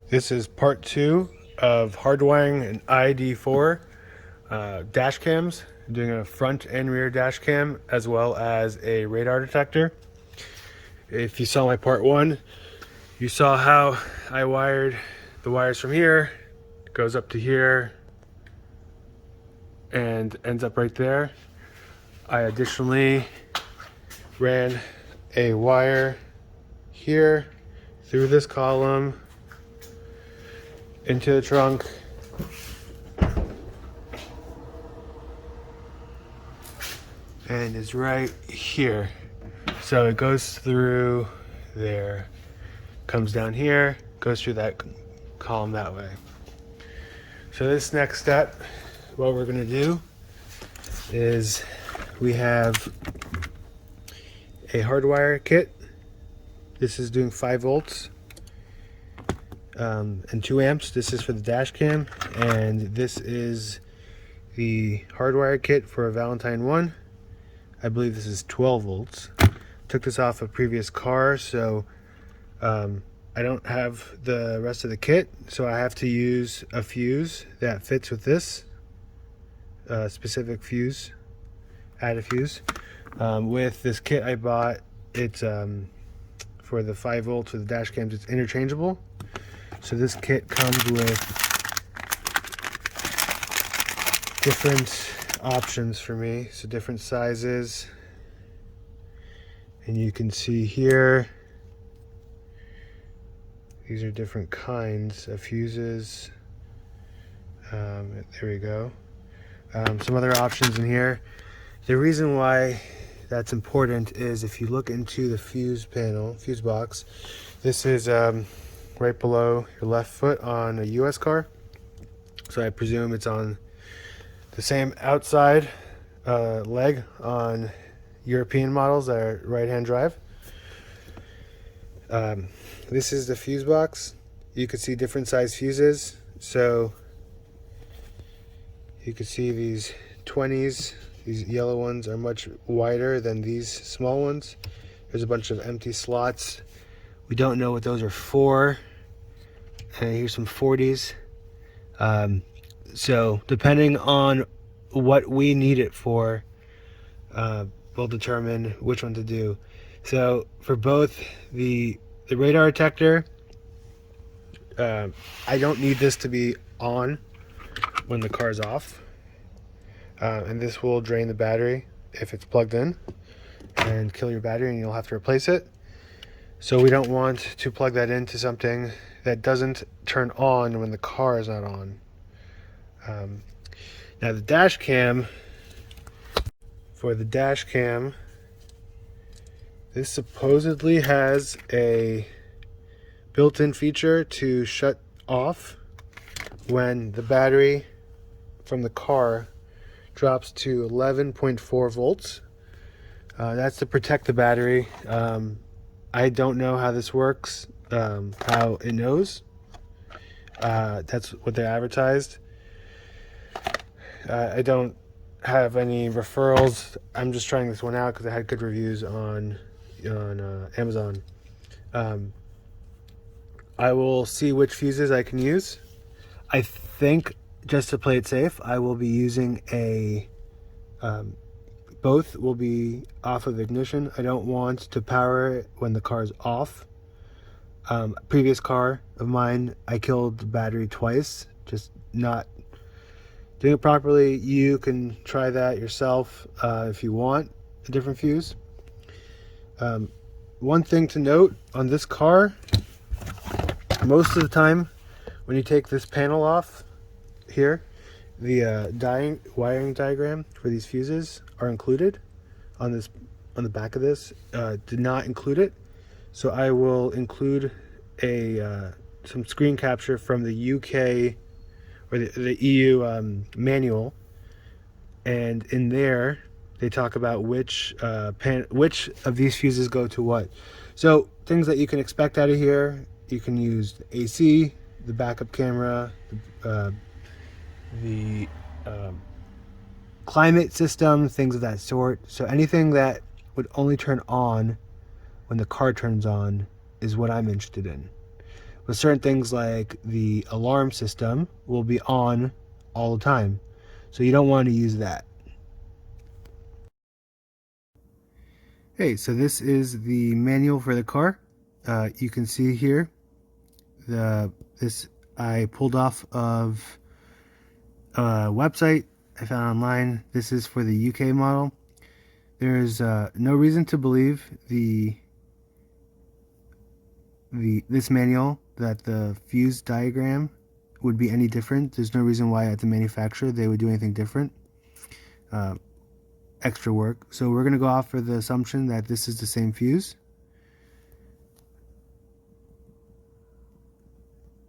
This is part 2 of hardwiring an ID.4 dash cams, doing a front and rear dash cam as well as a radar detector. If you saw my part 1, you saw how I wired the wires from here, goes up to here, and ends up right there. I additionally ran a wire here through this column into the trunk and is right here. So it goes through there, comes down here, goes through that column that way. So this next step, what we're going to do is we have a hardwire kit. This is doing 5 volts and 2 amps. This is for the dash cam, and this is the hardwire kit for a Valentine 1. I believe this is 12 volts. Took this off a previous car, so I don't have the rest of the kit, so I have to use a fuse that fits with this specific fuse, add a fuse. With this kit I bought, it's for the 5 volts for the dash cams, it's interchangeable. So this kit comes with different options for me, so different sizes, and you can see here these are different kinds of fuses. There we go. Some other options in here. The reason why that's important is if you look into the fuse panel, fuse box, this is right below your left foot on a US car, so I presume it's on the same outside leg on European models that are right-hand drive. This is the fuse box. You can see different size fuses. So you can see these 20s, these yellow ones are much wider than these small ones. There's a bunch of empty slots. We don't know what those are for. And here's some 40s. So depending on what we need it for, we'll determine which one to do. So for both the radar detector, I don't need this to be on when the car's off, and this will drain the battery if it's plugged in and kill your battery, and you'll have to replace it. So we don't want to plug that into something that doesn't turn on when the car is not on. Now the dash cam, for the dash cam, this supposedly has a built-in feature to shut off when the battery from the car drops to 11.4 volts. That's to protect the battery. I don't know how this works, how it knows. That's what they advertised. I don't have any referrals. I'm just trying this one out because I had good reviews on Amazon. I will see which fuses I can use. I think, just to play it safe, I will be using a both will be off of ignition. I don't want to power it when the car is off. A previous car of mine, I killed the battery twice, just not doing it properly. You can try that yourself if you want a different fuse. One thing to note on this car, most of the time when you take this panel off here, the wiring diagram for these fuses are included on the back of this. Did not include it, so I will include some screen capture from the UK or the EU manual, and in there they talk about which of these fuses go to what. So things that you can expect out of here: you can use the AC, the backup camera, the climate system, things of that sort. So anything that would only turn on when the car turns on is what I'm interested in. But certain things like the alarm system will be on all the time. So you don't want to use that. Hey, so this is the manual for the car. You can see here this I pulled off of a website I found online. This is for the UK model. There's no reason to believe this manual that the fuse diagram would be any different. There's no reason why at the manufacturer they would do anything different. Extra work. So we're going to go off for the assumption that this is the same fuse.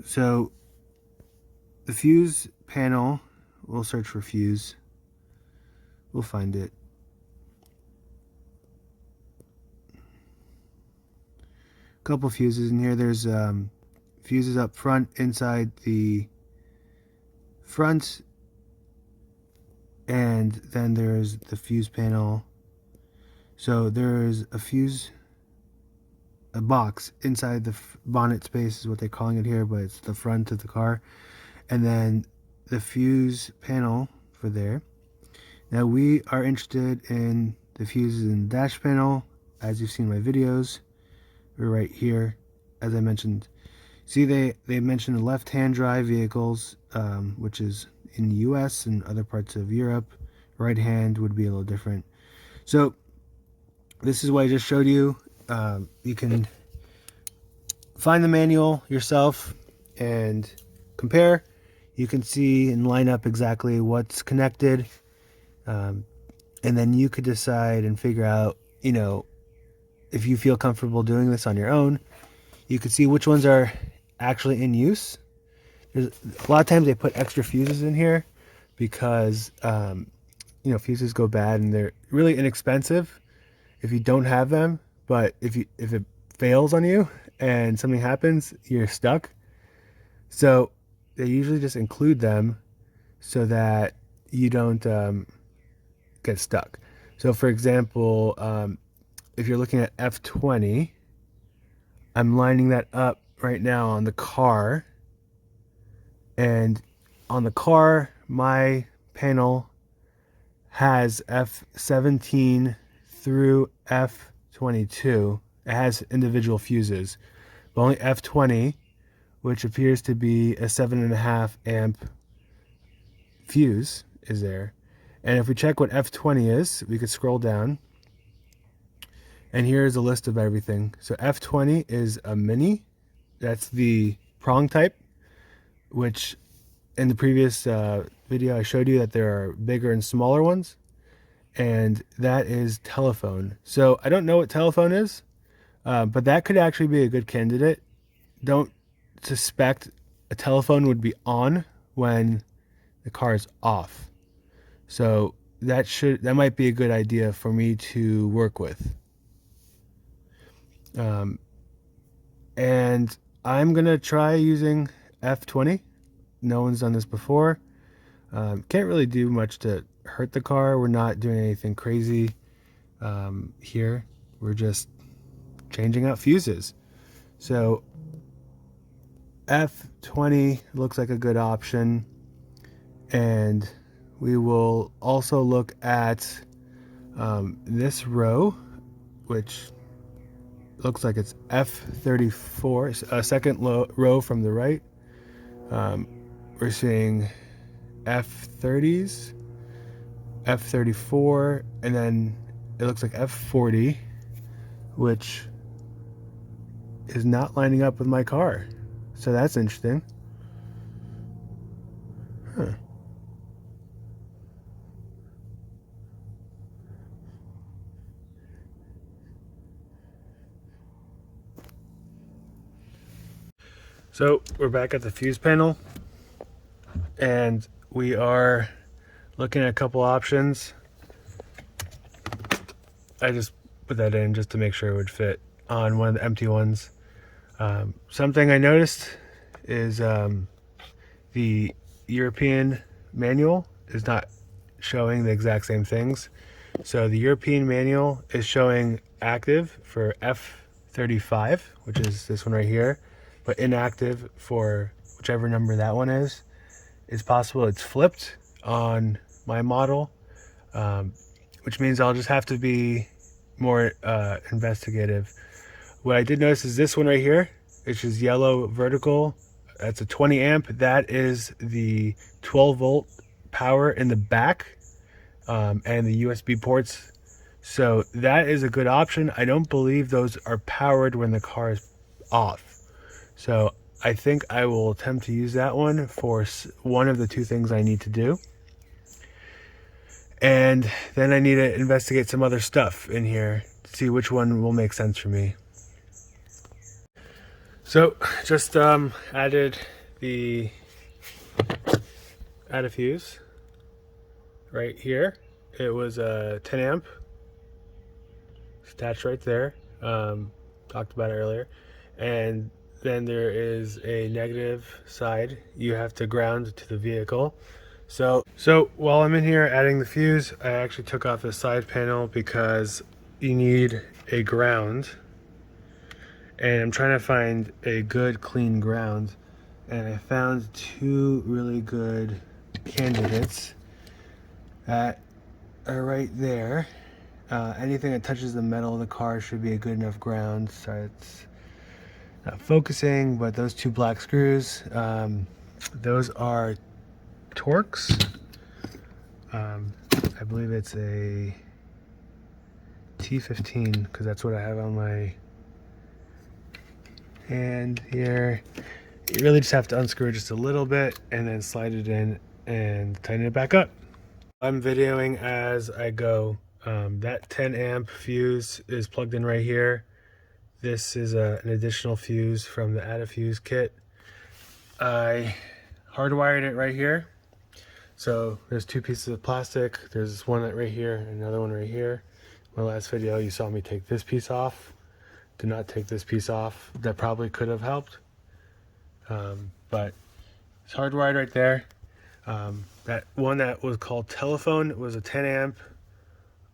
So the fuse panel, we'll search for fuse. We'll find it. A couple fuses in here. There's fuses up front inside the front, and then there's the fuse panel. So there's a box inside the bonnet space is what they're calling it here, but it's the front of the car, and then the fuse panel for there. Now we are interested in the fuses in the dash panel. As you've seen in my videos, we're right here. As I mentioned, see they mentioned the left-hand drive vehicles, which is in the US and other parts of Europe. Right hand would be a little different. So this is what I just showed you. You can find the manual yourself and compare. You can see and line up exactly what's connected, and then you could decide and figure out, you know, if you feel comfortable doing this on your own. You could see which ones are actually in use. There's a lot of times they put extra fuses in here because you know, fuses go bad and they're really inexpensive if you don't have them, but if it fails on you and something happens, you're stuck. So they usually just include them so that you don't get stuck. So for example, if you're looking at F20, I'm lining that up right now on the car, and on the car my panel has F17 through F22. It has individual fuses, but only F20, which appears to be a 7.5 amp fuse, is there. And if we check what F20 is, we could scroll down, and here's a list of everything. So F20 is a mini. That's the prong type, which in the previous video I showed you that there are bigger and smaller ones, and that is telephone. So I don't know what telephone is, but that could actually be a good candidate. Don't suspect a telephone would be on when the car is off. So that might be a good idea for me to work with. And I'm gonna try using F20. No one's done this before. Can't really do much to hurt the car. We're not doing anything crazy here. We're just changing out fuses. So F20 looks like a good option, and we will also look at this row, which looks like it's F34, a second row from the right. We're seeing F30s, F34, and then it looks like F40, which is not lining up with my car. So that's interesting. Huh. So we're back at the fuse panel, and we are looking at a couple options. I just put that in just to make sure it would fit on one of the empty ones. Something I noticed is the European manual is not showing the exact same things. So the European manual is showing active for F35, which is this one right here. but inactive for whichever number that one is. It's possible it's flipped on my model, which means I'll just have to be more investigative. What I did notice is this one right here, which is yellow vertical. That's a 20 amp. That is the 12 volt power in the back, and the USB ports. So that is a good option. I don't believe those are powered when the car is off. So I think I will attempt to use that one for one of the two things I need to do. And then I need to investigate some other stuff in here to see which one will make sense for me. So just added a fuse right here. It was a 10 amp attached right there. Talked about it earlier. And then there is a negative side. You have to ground to the vehicle. So while I'm in here adding the fuse, I actually took off the side panel because you need a ground. And I'm trying to find a good clean ground, and I found two really good candidates that are right there. Anything that touches the metal of the car should be a good enough ground. Sorry, it's not focusing, but those two black screws, those are Torx. I believe it's a T15 because that's what I have on my hand here. You really just have to unscrew it just a little bit and then slide it in and tighten it back up. I'm videoing as I go. That 10 amp fuse is plugged in right here. This is an additional fuse from the Add a Fuse kit. I hardwired it right here. So there's two pieces of plastic. There's this one right here and another one right here. My last video you saw me take this piece off. Do not take this piece off. That probably could have helped, but it's hardwired right there. That one that was called telephone was a 10 amp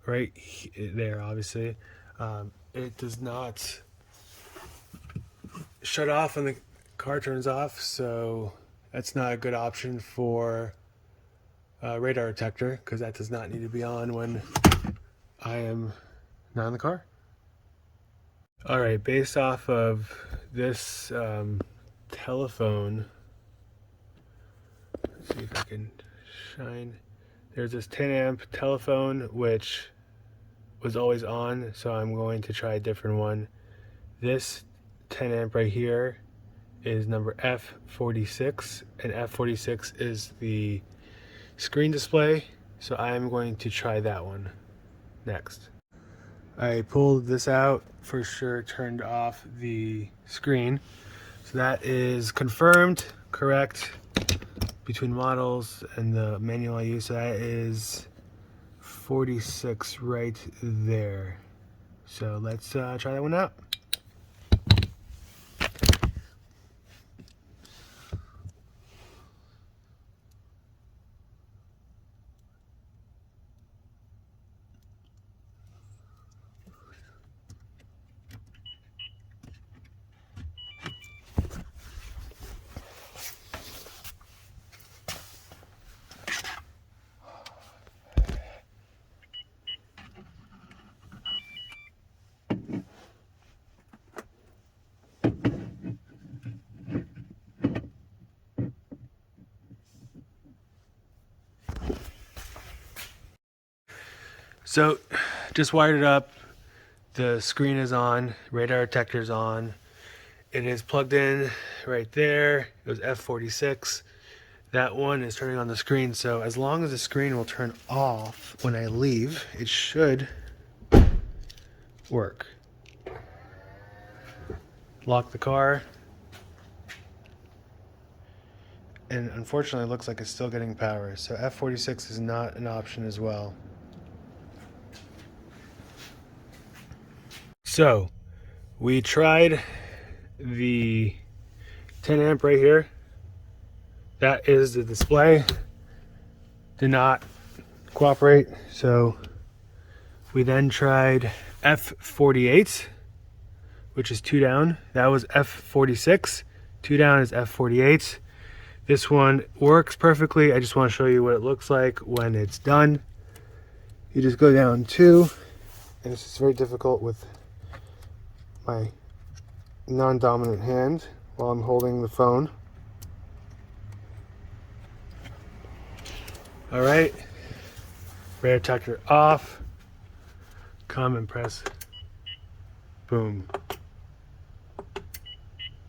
right there, obviously. It does not shut off when the car turns off, so that's not a good option for radar detector, because that does not need to be on when I am not in the car. All right, based off of this telephone, let's see if I can shine. There's this 10 amp telephone which was always on, so I'm going to try a different one. This 10 amp right here is number F46, and F46 is the screen display, so I'm going to try that one next. I pulled this out, for sure turned off the screen. So that is confirmed, correct, between models and the manual I use. So that is 46 right there. So let's try that one out. So just wired it up. The screen is on, radar detector is on. It is plugged in right there. It was F46. That one is turning on the screen, so as long as the screen will turn off when I leave, it should work. Lock the car. And unfortunately it looks like it's still getting power, so F46 is not an option as well. So we tried the 10 amp right here. That is the display. Did not cooperate. So we then tried F48, which is 2 down. That was F46. 2 down is F48. This one works perfectly. I just want to show you what it looks like when it's done. You just go down 2, and this is very difficult with my non-dominant hand while I'm holding the phone. All right, radar detector off. Come and press. Boom.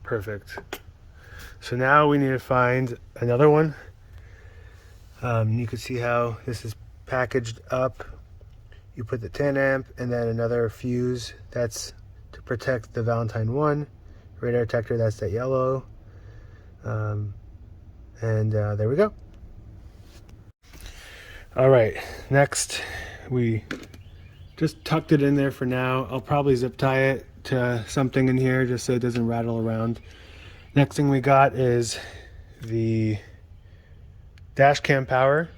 Perfect. So now we need to find another one. You can see how this is packaged up. You put the 10 amp and then another fuse. That's to protect the Valentine 1 radar detector. That's that yellow. There we go. All right, next we just tucked it in there for now. I'll probably zip tie it to something in here just so it doesn't rattle around. Next thing we got is the dash cam power.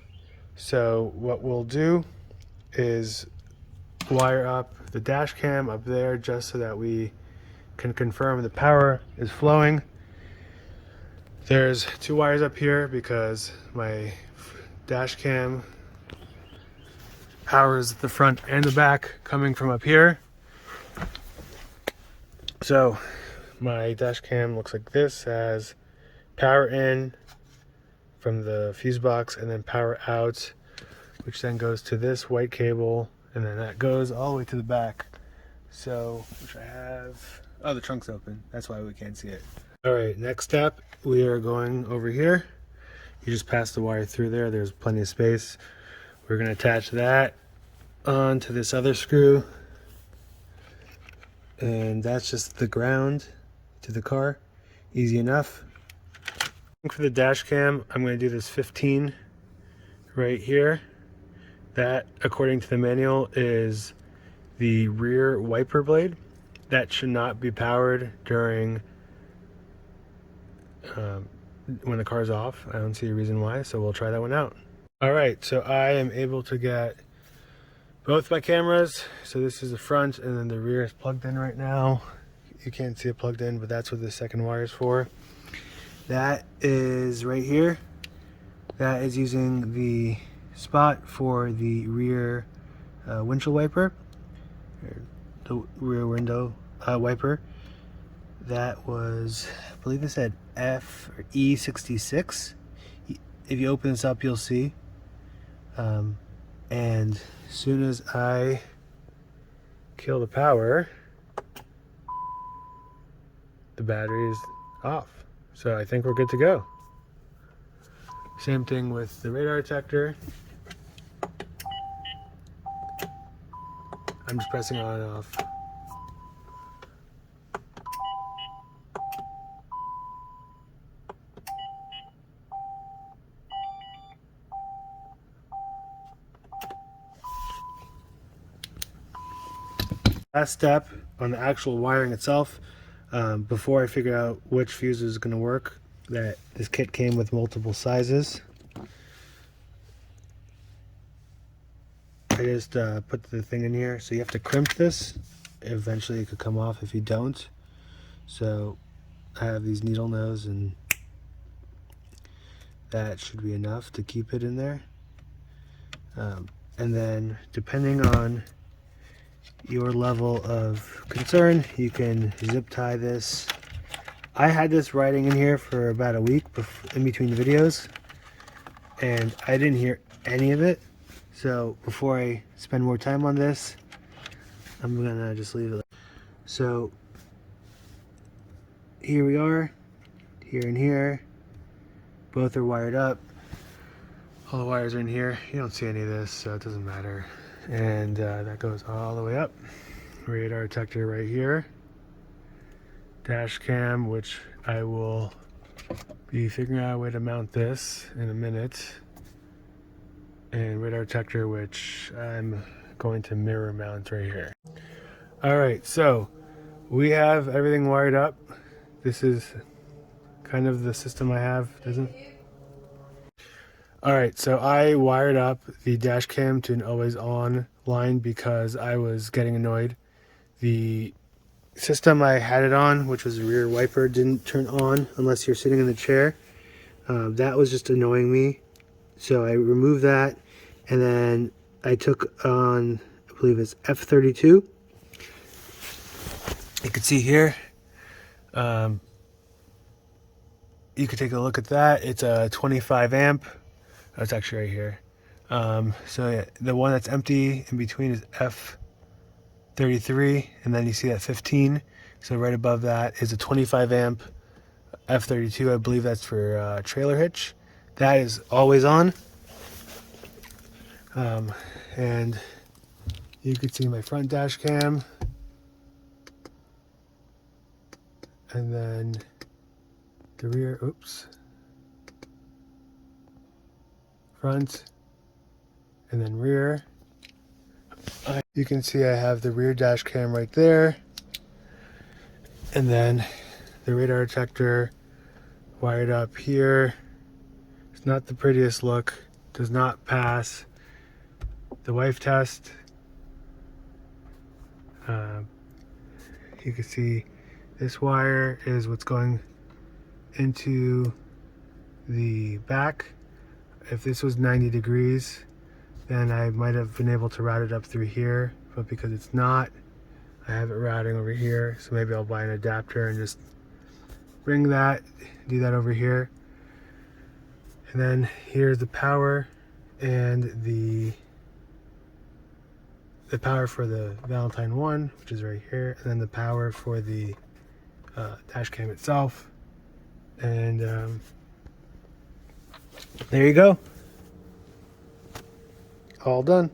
So what we'll do is wire up the dash cam up there just so that we can confirm the power is flowing. There's 2 wires up here because my dash cam powers the front and the back coming from up here. So my dash cam looks like this, has power in from the fuse box and then power out, which then goes to this white cable, and then that goes all the way to the back. So, which I have, oh, the trunk's open, that's why we can't see it. All right, next step, we are going over here. You just pass the wire through there, there's plenty of space. We're gonna attach that onto this other screw, and that's just the ground to the car. Easy enough. For the dash cam, I'm going to do this 15 right here. That, according to the manual, is the rear wiper blade. That should not be powered during when the car's off. I don't see a reason why, so we'll try that one out. All right, so I am able to get both my cameras. So this is the front, and then the rear is plugged in right now. You can't see it plugged in, but that's what the second wire is for. That is right here. That is using the spot for the rear windshield wiper, the rear window wiper. That was, I believe it said F or E66. If you open this up, you'll see. And as soon as I kill the power, the battery is off. So I think we're good to go. Same thing with the radar detector. I'm just pressing on and off. Last step on the actual wiring itself, before I figured out which fuse is going to work, that this kit came with multiple sizes. I just put the thing in here, so you have to crimp this. Eventually it could come off if you don't. So I have these needle nose, and that should be enough to keep it in there. And then depending on your level of concern, you can zip tie this. I had this riding in here for about a week in between videos, and I didn't hear any of it. So before I spend more time on this, I'm gonna just leave it. So here we are, here and here. Both are wired up. All the wires are in here. You don't see any of this, so it doesn't matter. And that goes all the way up. Radar detector right here. Dash cam, which I will be figuring out a way to mount this in a minute. And radar detector, which I'm going to mirror mount right here. All right, so we have everything wired up. This is kind of the system I have, isn't it? All right, so I wired up the dash cam to an always on line because I was getting annoyed. The system I had it on, which was the rear wiper, didn't turn on unless you're sitting in the chair. That was just annoying me. So I removed that, and then I took on, I believe it's F32. You can see here. You could take a look at that. It's a 25 amp. Oh, it's actually right here. So yeah, the one that's empty in between is F33, and then you see that 15. So right above that is a 25 amp F32. I believe that's for trailer hitch. That is always on. And you can see my front dash cam. And then the rear, oops. Front, and then rear. You can see I have the rear dash cam right there. And then the radar detector wired up here. It's not the prettiest look. Does not pass the wife test. You can see this wire is what's going into the back. If this was 90 degrees, then I might have been able to route it up through here, but because it's not, I have it routing over here. So maybe I'll buy an adapter and just bring that, do that over here. And then here's the power and the power for the Valentine 1, which is right here, and then the power for the dash cam itself. And there you go. All done.